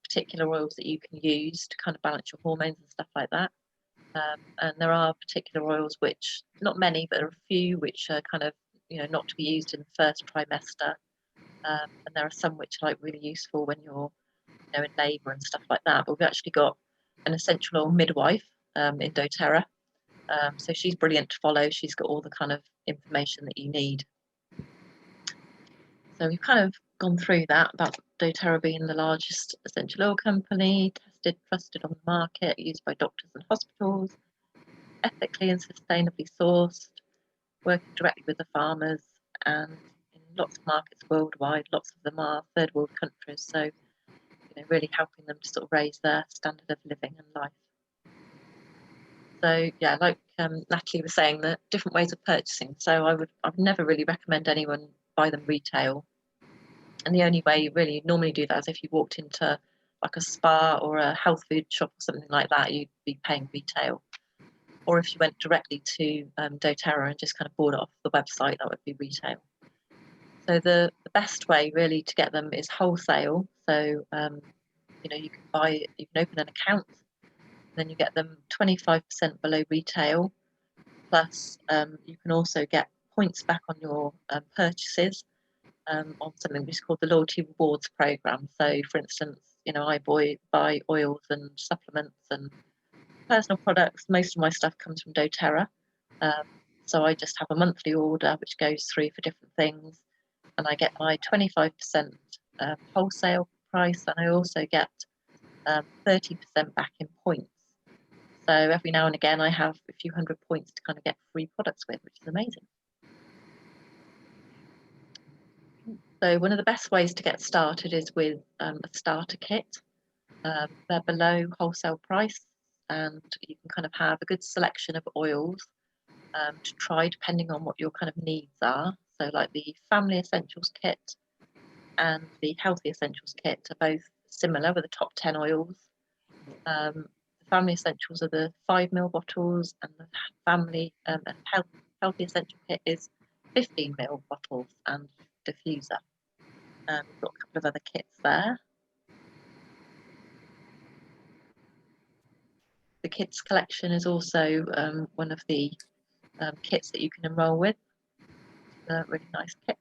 particular oils that you can use to kind of balance your hormones and stuff like that. And there are particular oils which, not many, but there are a few which are kind of, not to be used in the first trimester. And there are some which are like really useful when you're, in labour and stuff like that. But we've actually got an essential oil midwife in doTERRA. So she's brilliant to follow. She's got all the kind of information that you need. So we've kind of gone through that, about doTERRA being the largest essential oil company, tested, trusted on the market, used by doctors and hospitals, ethically and sustainably sourced, working directly with the farmers, and in lots of markets worldwide. Lots of them are third world countries, so really helping them to sort of raise their standard of living and life. So yeah, like Natalie was saying, the different ways of purchasing. So I would never really recommend anyone buy them retail. And the only way you really normally do that is if you walked into like a spa or a health food shop or something like that, you'd be paying retail. Or if you went directly to doTERRA and just kind of bought it off the website, that would be retail. So the best way really to get them is wholesale. So you can open an account, then you get them 25% below retail. Plus, you can also get points back on your purchases on something which is called the Loyalty Rewards Program. So, for instance, I buy oils and supplements and personal products. Most of my stuff comes from doTERRA. So I just have a monthly order which goes through for different things, and I get my 25% wholesale price, and I also get 30% back in points. So every now and again, I have a few hundred points to kind of get free products with, which is amazing. So one of the best ways to get started is with a starter kit. They're below wholesale price, and you can kind of have a good selection of oils to try depending on what your kind of needs are. So like the Family Essentials kit and the Healthy Essentials kit are both similar with the top 10 oils. The Family Essentials are the 5ml bottles, and the Family Healthy Essential kit is 15ml bottles and diffuser. We've got a couple of other kits there. The kids collection is also one of the kits that you can enroll with. It's a really nice kit.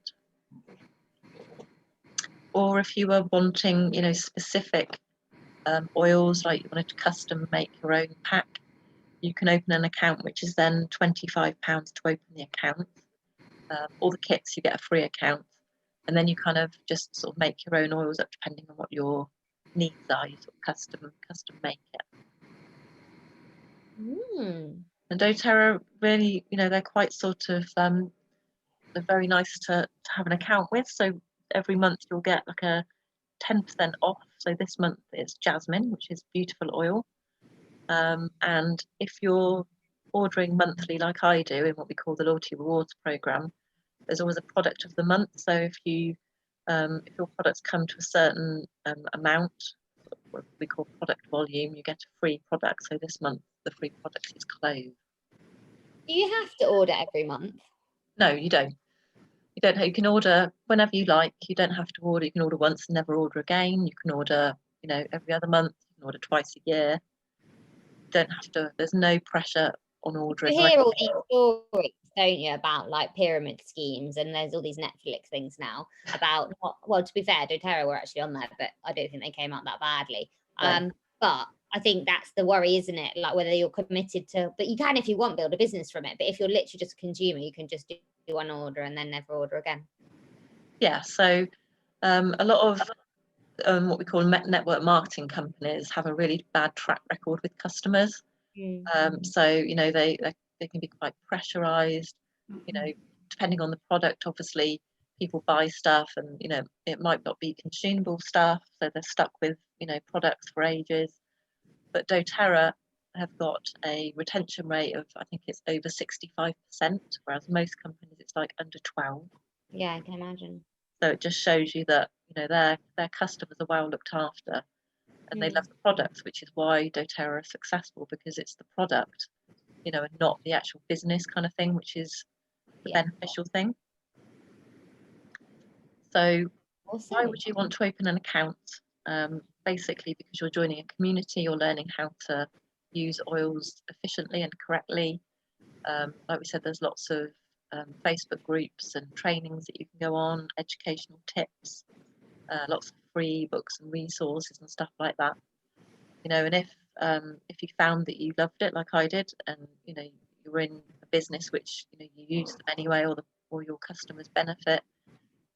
Or if you were wanting, specific oils, like you wanted to custom make your own pack, you can open an account, which is then £25 to open the account. All the kits, you get a free account, and then you kind of just sort of make your own oils up depending on what your needs are. You sort of custom make it. And doTERRA really, they're quite sort of they're very nice to have an account with. So every month you'll get like a 10% off. So this month it's jasmine, which is beautiful oil. And if you're ordering monthly like I do in what we call the Loyalty Rewards Program, there's always a product of the month. So if your products come to a certain amount, what we call product volume, you get a free product. So this month the free product is clove. Do you have to order every month? No, you don't. You can order whenever you like. You don't have to order. You can order once and never order again. You can order, every other month. You can order twice a year. You don't have to. There's no pressure on ordering. You hear all these stories, don't you, about like pyramid schemes, and there's all these Netflix things now about. Well, to be fair, doTERRA were actually on there, but I don't think they came out that badly. No. But I think that's the worry, isn't it? Like whether you're committed to, but you can, if you want, build a business from it. But if you're literally just a consumer, you can just do one order and then never order again. Yeah. So a lot of what we call network marketing companies have a really bad track record with customers. So they they can be quite pressurized, you know, depending on the product. Obviously people buy stuff and, you know, it might not be consumable stuff, so they're stuck with, you know, products for ages. But doTERRA have got a retention rate of, I think it's over 65%, whereas most companies it's like under 12. Yeah, I can imagine. So it just shows you that, you know, their customers are well looked after and they love the products, which is why doTERRA is successful, because it's the product, you know, and not the actual business kind of thing, which is the beneficial thing. So Awesome. why would you want to open an account? Basically because you're joining a community, you're learning how to use oils efficiently and correctly. Like we said, there's lots of Facebook groups and trainings that you can go on, educational tips, lots of free books and resources and stuff like that. You know, and if you found that you loved it like I did, and you know you were in a business which, you know, you use them anyway, or your customers benefit,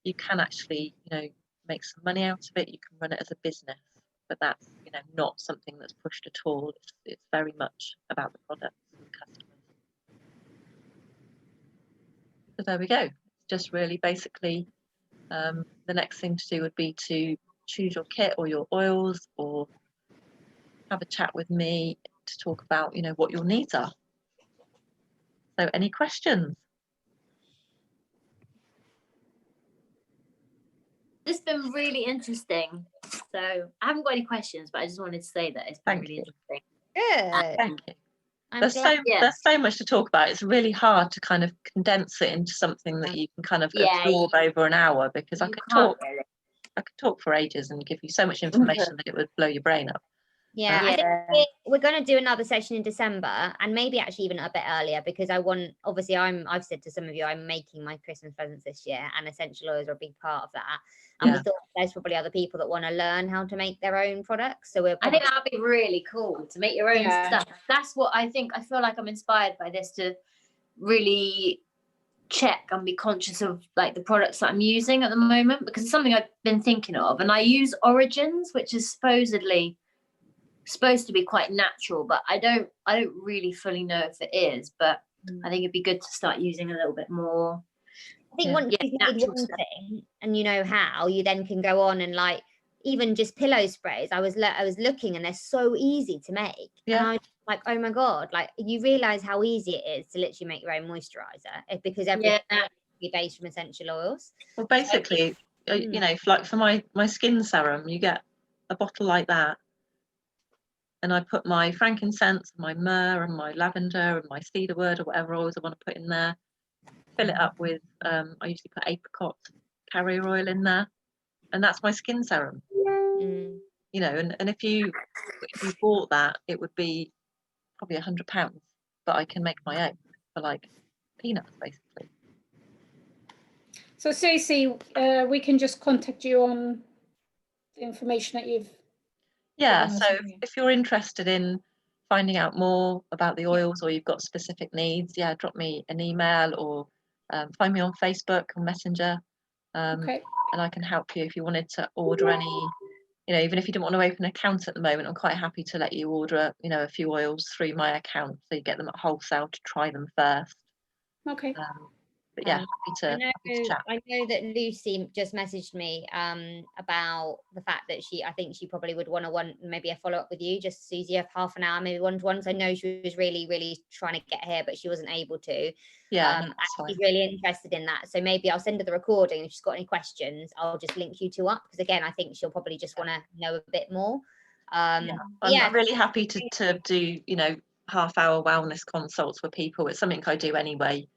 you can actually, you know, make some money out of it. You can run it as a business, but that's, you know, not something that's pushed at all. It's very much about the products and the customers. So there we go. It's just really basically the next thing to do would be to choose your kit or your oils, or have a chat with me to talk about, you know, what your needs are. So any questions? This has been really interesting. So I haven't got any questions, but I just wanted to say that it's been really interesting. Good. Thank you. I'm There's glad. there's so much to talk about. It's really hard to kind of condense it into something that you can kind of absorb over an hour, because I could talk for ages and give you so much information that it would blow your brain up. Yeah, I think we're going to do another session in December, and maybe actually even a bit earlier, because I want, obviously I've said to some of you, I'm making my Christmas presents this year, and essential oils are a big part of that. And we thought there's probably other people that want to learn how to make their own products. So I think that would be really cool to make your own stuff. That's what I think. I feel like I'm inspired by this to really check and be conscious of like the products that I'm using at the moment, because it's something I've been thinking of. And I use Origins, which is supposedly supposed to be quite natural, but I don't really fully know if it is. But I think it'd be good to start using a little bit more. I think once you've made one thing and you know how, you then can go on and like even just pillow sprays. I was looking and they're so easy to make. And I was like, oh my God, like you realize how easy it is to literally make your own moisturizer, because everything is based from essential oils. Well, basically, you know, like for my skin serum, you get a bottle like that, and I put my frankincense, my myrrh, and my lavender, and my cedarwood, or whatever oils I want to put in there. Fill it up with, I usually put apricot carrier oil in there, and that's my skin serum. You know, and if you bought that, it would be probably £100, but I can make my own for like peanuts, basically. So Stacey, we can just contact you on the information that you've. So if you're interested in finding out more about the oils, or you've got specific needs, drop me an email, or find me on Facebook or Messenger, and I can help you if you wanted to order any. You know, even if you didn't want to open an account at the moment, I'm quite happy to let you order, you know, a few oils through my account, so you get them at wholesale to try them first. Okay. But yeah, happy to chat. I know that Lucy just messaged me about the fact that I think she probably would want maybe a follow up with you, just Susie, of half an hour, maybe one-to-one. I know she was really, really trying to get here, but she wasn't able to. She's really interested in that. So maybe I'll send her the recording. If she's got any questions, I'll just link you two up, because again, I think she'll probably just want to know a bit more. I'm really happy to do, you know, half-hour wellness consults for people. It's something I do anyway.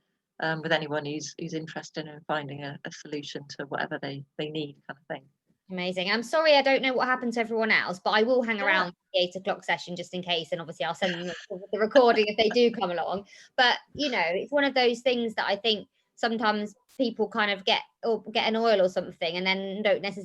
With anyone who's interested in finding a solution to whatever they need, kind of thing. Amazing. I'm sorry I don't know what happened to everyone else, but I will hang around for the 8 o'clock session just in case, and obviously I'll send them the recording if they do come along. But you know, it's one of those things that I think sometimes people kind of get an oil or something and then don't necessarily